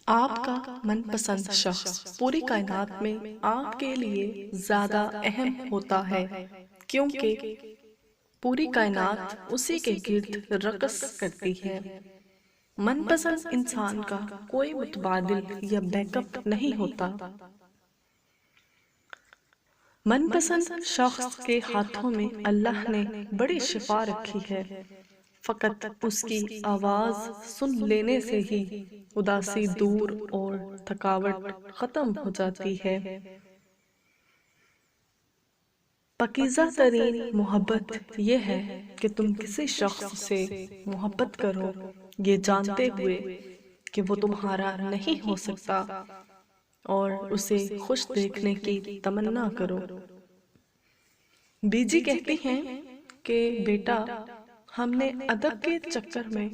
آپ کا من پسند شخص پوری کائنات میں آپ کے لیے زیادہ اہم ہوتا ہے کیونکہ پوری کائنات اسی کے گرد رقص کرتی ہے۔ من پسند انسان کا کوئی متبادل یا بیک اپ نہیں ہوتا۔ من پسند شخص کے ہاتھوں میں اللہ نے بڑی شفا رکھی ہے۔ فقط اس کی آواز سن لینے سے ہی اداسی دور اور تھکاوٹ ختم ہو جاتی ہے۔ پاکیزہ ترین محبت یہ ہے کہ تم کسی شخص سے محبت کرو یہ جانتے ہوئے کہ وہ تمہارا نہیں ہو سکتا اور اسے خوش دیکھنے کی تمنا کرو۔ بی جی کہتی ہیں کہ بیٹا، ہم نے ادب کے چکر میں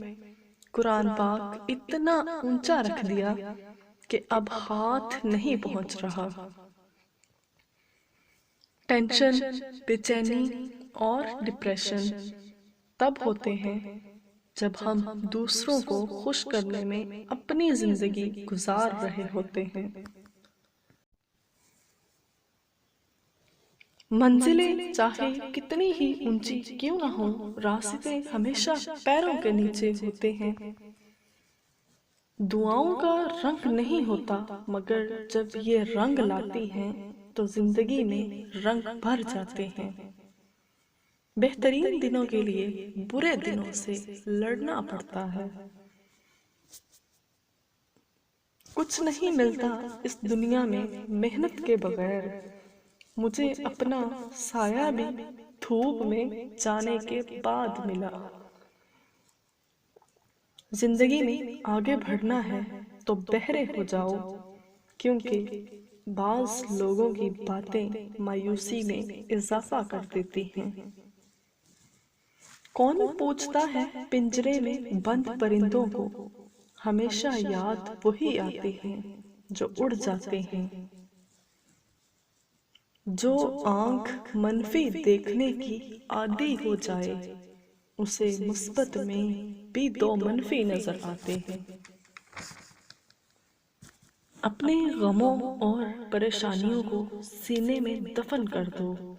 قرآن پاک اتنا اونچا رکھ دیا کہ اب ہاتھ نہیں پہنچ رہا۔ ٹینشن، بے چینی اور ڈپریشن تب ہوتے ہیں جب ہم دوسروں کو خوش کرنے میں اپنی زندگی گزار رہے ہوتے ہیں۔ منزلیں چاہے کتنی ہی اونچی کیوں نہ ہوں، راستے ہمیشہ پیروں کے نیچے ہوتے ہیں۔ دعاؤں کا رنگ نہیں ہوتا، مگر جب یہ رنگ لاتی ہیں تو زندگی میں رنگ بھر جاتے ہیں۔ بہترین دنوں کے لیے برے دنوں سے لڑنا پڑتا ہے۔ کچھ نہیں ملتا اس دنیا میں محنت کے بغیر، مجھے اپنا سایہ بھی دھوپ میں جانے کے بعد ملا۔ زندگی میں آگے بڑھنا ہے تو بہرے ہو جاؤ، کیونکہ بعض لوگوں کی باتیں مایوسی میں اضافہ کر دیتی ہیں۔ کون پوچھتا ہے پنجرے میں بند پرندوں کو، ہمیشہ یاد وہی آتے ہیں جو اڑ جاتے ہیں۔ جو آنکھ منفی دیکھنے کی عادی ہو جائے، اسے مثبت میں بھی دو منفی نظر آتے ہیں۔ اپنے غموں اور پریشانیوں کو سینے میں دفن کر دو،